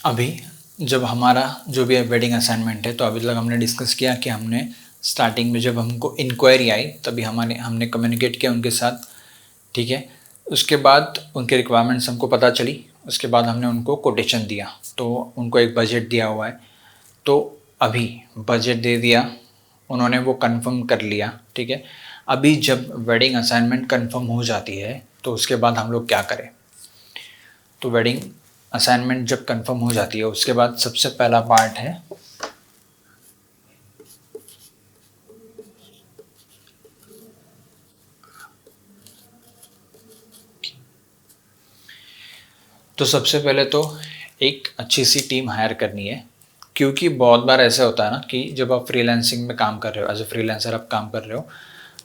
अभी जब हमारा जो भी वेडिंग असाइनमेंट है, तो अभी तक हमने डिस्कस किया कि हमने स्टार्टिंग में जब हमको इंक्वायरी आई तभी हमने कम्युनिकेट किया उनके साथ, ठीक है। उसके बाद उनके रिक्वायरमेंट्स हमको पता चली, उसके बाद हमने उनको कोटेशन दिया, तो उनको एक बजट दिया हुआ है। तो अभी बजट दे दिया उन्होंने, वो कंफर्म कर लिया, ठीक है। अभी जब वेडिंग असाइनमेंट कंफर्म हो जाती है तो उसके बाद हम लोग क्या करें। तो वेडिंग असाइनमेंट जब कंफर्म हो जाती है उसके बाद सबसे पहला पार्ट है तो सबसे पहले तो एक अच्छी सी टीम हायर करनी है, क्योंकि बहुत बार ऐसा होता है ना कि जब आप फ्रीलांसिंग में काम कर रहे हो, एज ए फ्रीलांसर आप काम कर रहे हो,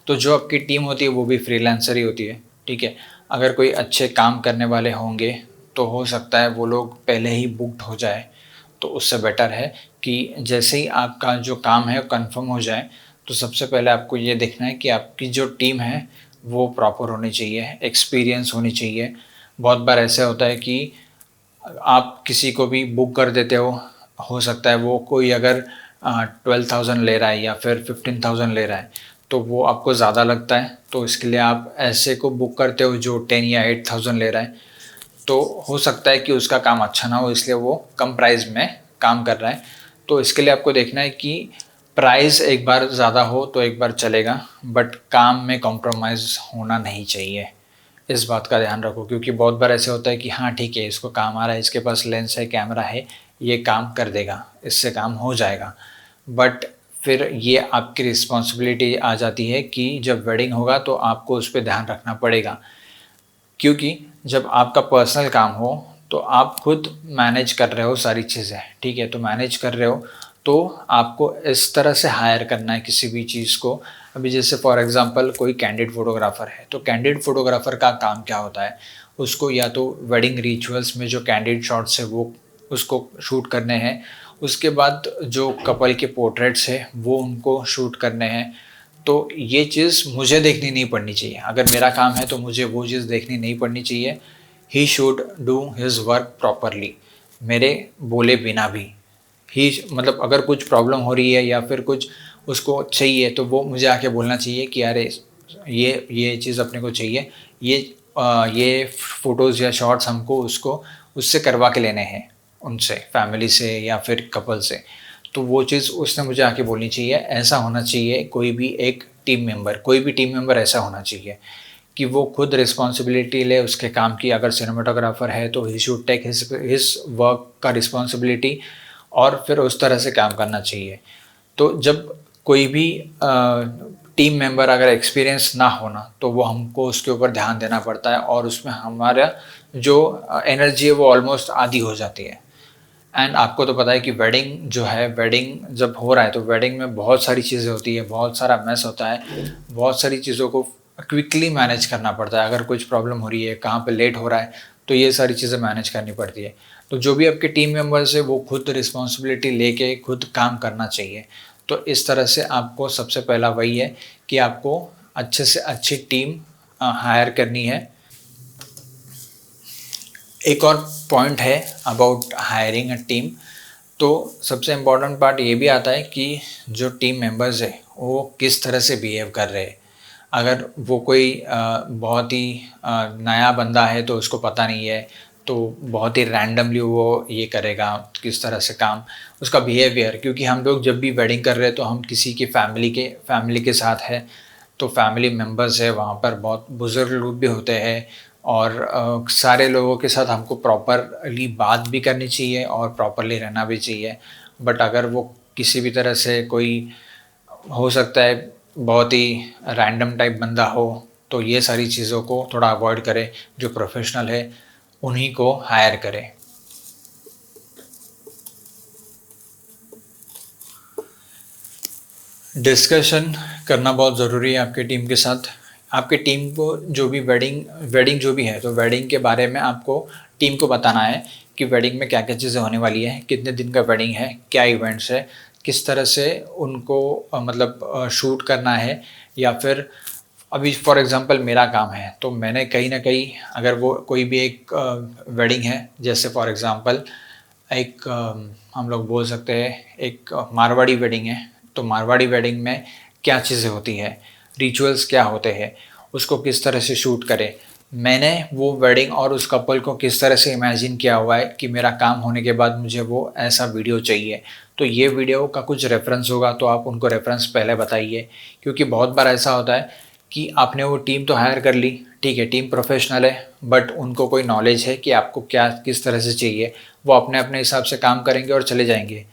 तो जो आपकी टीम होती है वो भी फ्रीलांसर ही होती है, ठीक है। अगर कोई अच्छे काम करने वाले होंगे तो हो सकता है वो लोग पहले ही बुकड हो जाए, तो उससे बेटर है कि जैसे ही आपका जो काम है कंफर्म हो जाए, तो सबसे पहले आपको ये देखना है कि आपकी जो टीम है वो प्रॉपर होनी चाहिए, एक्सपीरियंस होनी चाहिए। बहुत बार ऐसा होता है कि आप किसी को भी बुक कर देते हो सकता है वो कोई अगर 12,000 ले रहा है या फिर 15,000 ले रहा है, तो वो आपको ज़्यादा लगता है, तो इसके लिए आप ऐसे को बुक करते हो जो 10 या 8,000 ले रहा है। तो हो सकता है कि उसका काम अच्छा ना हो, इसलिए वो कम प्राइस में काम कर रहा है। तो इसके लिए आपको देखना है कि प्राइस एक बार ज़्यादा हो तो एक बार चलेगा, बट काम में कॉम्प्रोमाइज़ होना नहीं चाहिए। इस बात का ध्यान रखो, क्योंकि बहुत बार ऐसे होता है कि हाँ ठीक है, इसको काम आ रहा है, इसके पास लेंस है, कैमरा है, ये काम कर देगा, इससे काम हो जाएगा। बट फिर ये आपकी रिस्पॉन्सिबिलिटी आ जाती है कि जब वेडिंग होगा तो आपको उस पर ध्यान रखना पड़ेगा, क्योंकि जब आपका पर्सनल काम हो तो आप खुद मैनेज कर रहे हो सारी चीज़ें, ठीक है। तो मैनेज कर रहे हो तो आपको इस तरह से हायर करना है किसी भी चीज़ को। अभी जैसे फॉर एग्जांपल कोई कैंडिड फोटोग्राफ़र है, तो कैंडिड फोटोग्राफ़र का काम क्या होता है, उसको या तो वेडिंग रिचुअल्स में जो कैंडिड शॉट्स है वो उसको शूट करने हैं, उसके बाद जो कपल के पोर्ट्रेट्स है वो उनको शूट करने हैं। तो ये चीज़ मुझे देखनी नहीं पड़नी चाहिए, अगर मेरा काम है तो मुझे वो चीज़ देखनी नहीं पड़नी चाहिए। He should do his work properly, मेरे बोले बिना भी। ही मतलब अगर कुछ प्रॉब्लम हो रही है या फिर कुछ उसको चाहिए तो वो मुझे आके बोलना चाहिए कि अरे ये चीज़ अपने को चाहिए, ये फ़ोटोज़ या शॉट्स हमको उसको उससे करवा के लेने हैं, उनसे फैमिली से या फिर कपल से। तो वो चीज़ उसने मुझे आके बोलनी चाहिए। ऐसा होना चाहिए कोई भी एक कोई भी टीम मेंबर ऐसा होना चाहिए कि वो खुद रिस्पॉन्सिबिलिटी ले उसके काम की। अगर सिनेमाटोग्राफर है तो he should take his work का रिस्पॉन्सिबिलिटी और फिर उस तरह से काम करना चाहिए। तो जब कोई भी टीम मेंबर अगर एक्सपीरियंस ना होना तो वो हमको उसके ऊपर ध्यान देना पड़ता है, और उसमें हमारा जो एनर्जी है वो ऑलमोस्ट आधी हो जाती है। एंड आपको तो पता है कि वेडिंग जो है, वेडिंग जब हो रहा है तो वेडिंग में बहुत सारी चीज़ें होती है, बहुत सारा मैस होता है, बहुत सारी चीज़ों को क्विकली मैनेज करना पड़ता है। अगर कुछ प्रॉब्लम हो रही है, कहाँ पे लेट हो रहा है, तो ये सारी चीज़ें मैनेज करनी पड़ती है। तो जो भी आपके टीम मेंबर्स है वो खुद रिस्पॉन्सिबिलिटी लेके खुद काम करना चाहिए। तो इस तरह से आपको सबसे पहला वही है कि आपको अच्छे से अच्छी टीम हायर करनी है। एक और पॉइंट है अबाउट हायरिंग अ टीम। तो सबसे इम्पोर्टेंट पार्ट ये भी आता है कि जो टीम मेंबर्स है वो किस तरह से बिहेव कर रहे हैं। अगर वो कोई बहुत ही नया बंदा है तो उसको पता नहीं है, तो बहुत ही रैंडमली वो ये करेगा किस तरह से काम, उसका बिहेवियर। क्योंकि हम लोग जब भी वेडिंग कर रहे हैं तो हम किसी की फैमिली के साथ है, तो फैमिली मेम्बर्स है, वहाँ पर बहुत बुज़ुर्ग लोग भी होते हैं, और सारे लोगों के साथ हमको प्रॉपरली बात भी करनी चाहिए और प्रॉपरली रहना भी चाहिए। बट अगर वो किसी भी तरह से कोई, हो सकता है बहुत ही रैंडम टाइप बंदा हो, तो ये सारी चीज़ों को थोड़ा अवॉइड करें। जो प्रोफेशनल है उन्हीं को हायर करें। डिस्कशन करना बहुत ज़रूरी है आपके टीम के साथ। आपके टीम को जो भी वेडिंग जो भी है, तो वेडिंग के बारे में आपको टीम को बताना है कि वेडिंग में क्या क्या चीज़ें होने वाली है, कितने दिन का वेडिंग है, क्या इवेंट्स है, किस तरह से उनको मतलब शूट करना है। या फिर अभी फॉर एग्ज़ाम्पल मेरा काम है तो मैंने कहीं ना कहीं, अगर वो कोई भी एक वेडिंग है, जैसे फॉर एग्ज़ाम्पल एक हम लोग बोल सकते हैं एक मारवाड़ी वेडिंग है, तो मारवाड़ी वेडिंग में क्या चीज़ें होती है, रिचुअल्स क्या होते हैं, उसको किस तरह से शूट करें। मैंने वो वेडिंग और उस कपल को किस तरह से इमेजिन किया हुआ है कि मेरा काम होने के बाद मुझे वो ऐसा वीडियो चाहिए। तो ये वीडियो का कुछ रेफ़रेंस होगा तो आप उनको रेफ़रेंस पहले बताइए, क्योंकि बहुत बार ऐसा होता है कि आपने वो टीम तो हायर कर ली, ठीक है, टीम प्रोफेशनल है, बट उनको कोई नॉलेज है कि आपको क्या किस तरह से चाहिए, वो अपने अपने हिसाब से काम करेंगे और चले जाएंगे।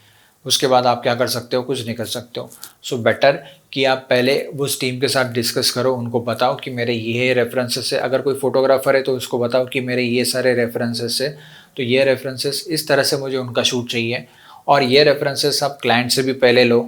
उसके बाद आप क्या कर सकते हो, कुछ नहीं कर सकते हो। सो बेटर कि आप पहले उस टीम के साथ डिस्कस करो, उनको बताओ कि मेरे ये रेफरेंसेस है, अगर कोई फोटोग्राफर है तो उसको बताओ कि मेरे ये सारे रेफरेंसेस है, तो ये रेफरेंसेस इस तरह से मुझे उनका शूट चाहिए। और ये रेफरेंसेस आप क्लाइंट से भी पहले लो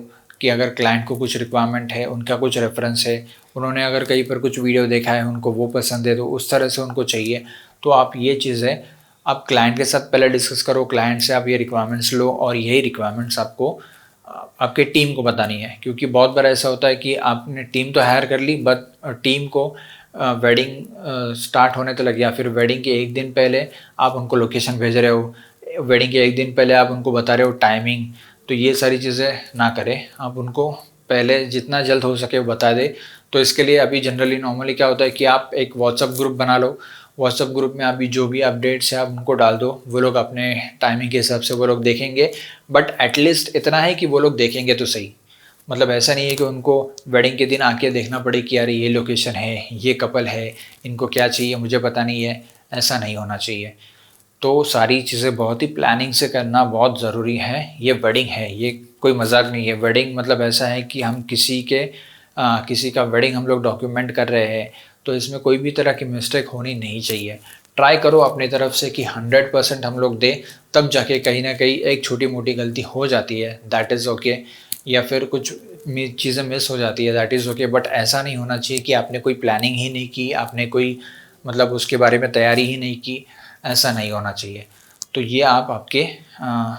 कि अगर क्लाइंट को कुछ रिक्वायरमेंट है, उनका कुछ रेफरेंस है, उन्होंने अगर कहीं पर कुछ वीडियो देखा है, उनको वो पसंद है तो उस तरह से उनको चाहिए। तो आप ये चीज़ें आप क्लाइंट के साथ पहले डिस्कस करो, क्लाइंट से आप ये रिक्वायरमेंट्स लो और यही रिक्वायरमेंट्स आपको आपके टीम को बतानी है। क्योंकि बहुत बार ऐसा होता है कि आपने टीम तो हायर कर ली, बट टीम को वेडिंग स्टार्ट होने तक लग, या फिर वेडिंग के एक दिन पहले आप उनको लोकेशन भेज रहे हो, वेडिंग के एक दिन पहले आप उनको बता रहे हो टाइमिंग। तो ये सारी चीज़ें ना करें, आप उनको पहले जितना जल्द हो सके वो बता दें। तो इसके लिए अभी जनरली नॉर्मली क्या होता है कि आप एक व्हाट्सअप ग्रुप बना लो, व्हाट्सअप ग्रुप में अभी जो भी अपडेट्स है आप उनको डाल दो, वो लोग अपने टाइमिंग के हिसाब से वो लोग देखेंगे। बट एटलीस्ट इतना है कि वो लोग देखेंगे तो सही, मतलब ऐसा नहीं है कि उनको वेडिंग के दिन आके देखना पड़े कि यार ये लोकेशन है, ये कपल है, इनको क्या चाहिए मुझे पता नहीं है, ऐसा नहीं होना चाहिए। तो सारी चीज़ें बहुत ही प्लानिंग से करना बहुत ज़रूरी है। ये वेडिंग है, ये कोई मजाक नहीं है। वेडिंग मतलब ऐसा है कि हम किसी का वेडिंग हम लोग डॉक्यूमेंट कर रहे हैं, तो इसमें कोई भी तरह की मिस्टेक होनी नहीं चाहिए। ट्राई करो अपनी तरफ से कि 100% हम लोग दें, तब जाके कहीं ना कहीं एक छोटी मोटी गलती हो जाती है, दैट इज़ ओके, या फिर कुछ चीज़ें मिस हो जाती है, दैट इज़ ओके। बट ऐसा नहीं होना चाहिए कि आपने कोई प्लानिंग ही नहीं की, आपने कोई मतलब उसके बारे में तैयारी ही नहीं की, ऐसा नहीं होना चाहिए। तो ये आप आपके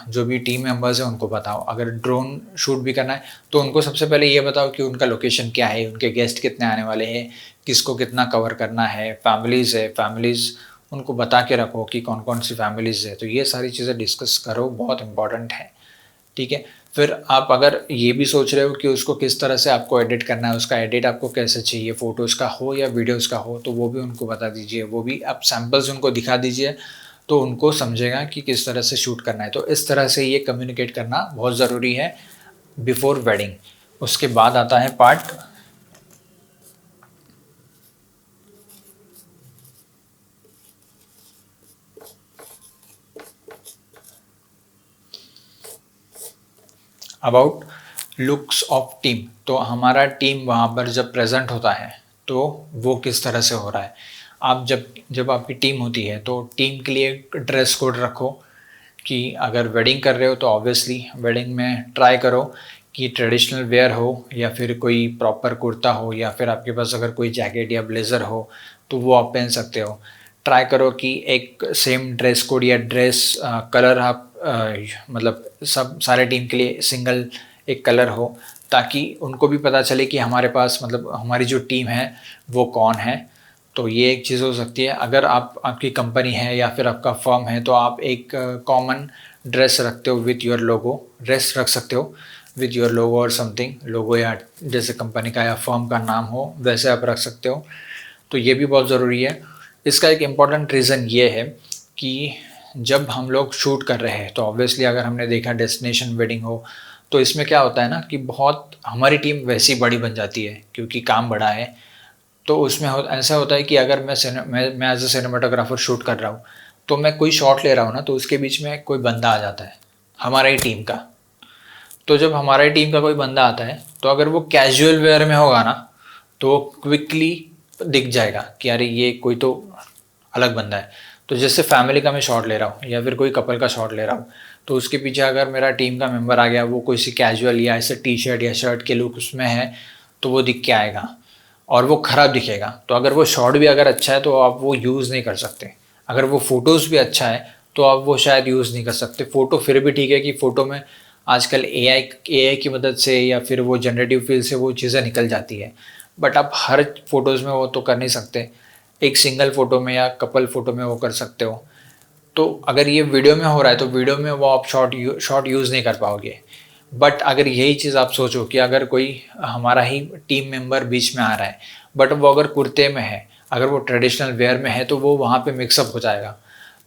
जो भी टीम मेंबर्स हैं उनको बताओ। अगर ड्रोन शूट भी करना है तो उनको सबसे पहले ये बताओ कि उनका लोकेशन क्या है, उनके गेस्ट कितने आने वाले हैं, किसको कितना कवर करना है, फैमिलीज़ उनको बता के रखो कि कौन कौन सी फैमिलीज़ है। तो ये सारी चीज़ें डिस्कस करो, बहुत इंपॉर्टेंट है, ठीक है। फिर आप अगर ये भी सोच रहे हो कि उसको किस तरह से आपको एडिट करना है, उसका एडिट आपको कैसे चाहिए, फ़ोटोज़ का हो या वीडियोज़ का हो, तो वो भी उनको बता दीजिए, वो भी आप सैम्पल्स उनको दिखा दीजिए, तो उनको समझेगा कि किस तरह से शूट करना है। तो इस तरह से ये कम्युनिकेट करना बहुत ज़रूरी है बिफ़ोर वेडिंग। उसके बाद आता है part about looks of team. तो हमारा टीम वहाँ पर जब प्रेजेंट होता है तो वो किस तरह से हो रहा है। आप जब आपकी टीम होती है तो टीम के लिए एक ड्रेस कोड रखो कि अगर वेडिंग कर रहे हो तो ऑब्वियसली वेडिंग में ट्राई करो कि ट्रेडिशनल वेयर हो, या फिर कोई प्रॉपर कुर्ता हो, या फिर आपके पास अगर कोई जैकेट या ब्लेज़र हो तो वो आप पहन सकते हो। ट्राई करो कि एक सेम ड्रेस कोड या ड्रेस कलर आप मतलब सब सारे टीम के लिए सिंगल एक कलर हो, ताकि उनको भी पता चले कि हमारे पास मतलब हमारी जो टीम है वो कौन है। तो ये एक चीज़ हो सकती है। अगर आपकी कंपनी है या फिर आपका फर्म है तो आप एक कॉमन ड्रेस रखते हो विथ योर लोगो, ड्रेस रख सकते हो विथ योर लोगो और समथिंग, लोगो या जैसे कंपनी का या फर्म का नाम हो वैसे आप रख सकते हो। तो ये भी बहुत ज़रूरी है। इसका एक इम्पॉर्टेंट रीज़न ये है कि जब हम लोग शूट कर रहे हैं तो ऑब्वियसली अगर हमने देखा डेस्टिनेशन वेडिंग हो तो इसमें क्या होता है ना कि बहुत हमारी टीम वैसी बड़ी बन जाती है क्योंकि काम बड़ा है। तो उसमें ऐसा होता है कि अगर मैं एज अ सिनेमाटोग्राफर शूट कर रहा हूँ तो मैं कोई शॉट ले रहा हूँ ना, तो उसके बीच में कोई बंदा आ जाता है हमारा ही टीम का। तो जब हमारा ही टीम का कोई बंदा आता है तो अगर वो कैजुअल वेयर में होगा ना तो क्विकली दिख जाएगा कि अरे ये कोई तो अलग बंदा है। तो जैसे फैमिली का मैं शॉट ले रहा हूँ या फिर कोई कपल का शॉट ले रहा हूँ, तो उसके पीछे अगर मेरा टीम का मेंबर आ गया, वो कोई सी कैजुअल या ऐसे टी शर्ट या शर्ट के लुक उसमें है, तो वो दिख के आएगा और वो ख़राब दिखेगा। तो अगर वो शॉट भी अगर अच्छा है तो आप वो यूज़ नहीं कर सकते। अगर वो फ़ोटोज़ भी अच्छा है तो आप वो शायद यूज़ नहीं कर सकते। फ़ोटो फिर भी ठीक है कि फ़ोटो में आजकल एआई की मदद से या फिर वो जनरेटिव फील से वो चीज़ें निकल जाती है, बट आप हर फ़ोटोज़ में वो तो कर नहीं सकते। एक सिंगल फ़ोटो में या कपल फ़ोटो में वो कर सकते हो। तो अगर ये वीडियो में हो रहा है तो वीडियो में वो आप शॉर्ट यूज़ नहीं कर पाओगे। बट अगर यही चीज़ आप सोचो कि अगर कोई हमारा ही टीम मेंबर बीच में आ रहा है, बट वो अगर कुर्ते में है, अगर वो ट्रेडिशनल वेयर में है, तो वो वहाँ पे मिक्सअप हो जाएगा।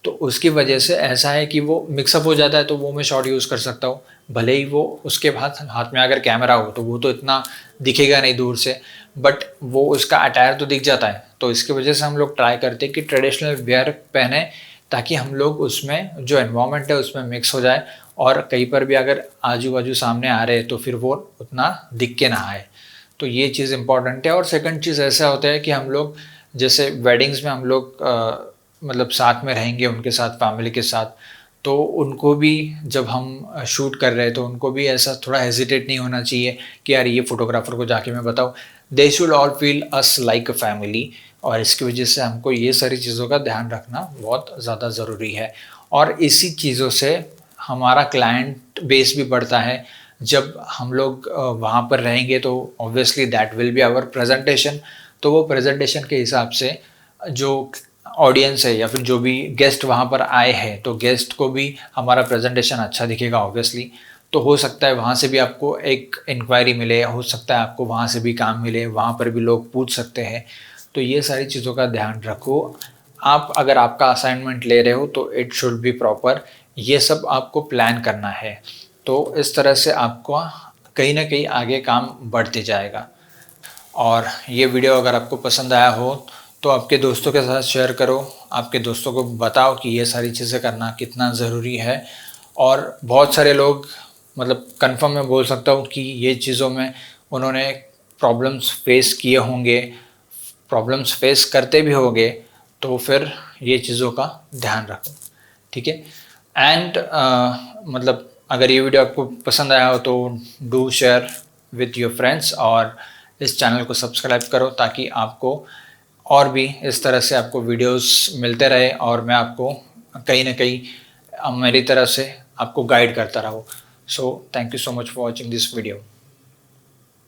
तो उसकी वजह से ऐसा है कि वो मिक्सअप हो जाता है, तो वो मैं शॉर्ट यूज़ कर सकता हूँ। भले ही वो उसके हाथ हाथ में अगर कैमरा हो, तो वो तो इतना दिखेगा नहीं दूर से, बट वो उसका अटायर तो दिख जाता है। तो इसकी वजह से हम लोग ट्राई करते हैं कि ट्रेडिशनल वेयर पहने, ताकि हम लोग उसमें जो एनवायरनमेंट है उसमें मिक्स हो जाए, और कहीं पर भी अगर आजू-बाजू सामने आ रहे हैं तो फिर वो उतना दिख के ना आए। तो ये चीज़ इम्पोर्टेंट है। और सेकंड चीज़ ऐसा होता है कि हम लोग जैसे वेडिंग्स में हम लोग मतलब साथ में रहेंगे उनके साथ, फैमिली के साथ, तो उनको भी जब हम शूट कर रहे हैं तो उनको भी ऐसा थोड़ा हेजिटेट नहीं होना चाहिए कि यार ये फ़ोटोग्राफ़र को जाके मैं बताऊँ। They should all feel us like a family, और इसकी वजह से हमको ये सारी चीज़ों का ध्यान रखना बहुत ज़्यादा ज़रूरी है। और इसी चीज़ों से हमारा क्लाइंट बेस भी बढ़ता है। जब हम लोग वहाँ पर रहेंगे तो obviously that will be our presentation. तो वो प्रेजेंटेशन के हिसाब से जो ऑडियंस है या फिर जो भी गेस्ट वहाँ पर आए हैं, तो गेस्ट को भी हमारा प्रेजेंटेशन अच्छा दिखेगा ऑब्वियसली। तो हो सकता है वहाँ से भी आपको एक इंक्वायरी मिले, हो सकता है आपको वहाँ से भी काम मिले, वहाँ पर भी लोग पूछ सकते हैं। तो ये सारी चीज़ों का ध्यान रखो। आप अगर आपका असाइनमेंट ले रहे हो तो इट शुड बी प्रॉपर, ये सब आपको प्लान करना है। तो इस तरह से आपको कहीं न कहीं आगे काम बढ़ते जाएगा। और ये वीडियो अगर आपको पसंद आया हो तो आपके दोस्तों के साथ शेयर करो, आपके दोस्तों को बताओ कि ये सारी चीज़ें करना कितना ज़रूरी है। और बहुत सारे लोग, मतलब कन्फर्म मैं बोल सकता हूँ कि ये चीज़ों में उन्होंने प्रॉब्लम्स फेस किए होंगे, प्रॉब्लम्स फेस करते भी होंगे, तो फिर ये चीज़ों का ध्यान रखो, ठीक है। एंड मतलब अगर ये वीडियो आपको पसंद आया हो तो do share with your friends, और इस चैनल को सब्सक्राइब करो ताकि आपको और भी इस तरह से आपको वीडियोस मिलते रहे, और मैं आपको कहीं ना कहीं मेरी तरफ से आपको गाइड करता रहूँ। So thank you so much for watching this video.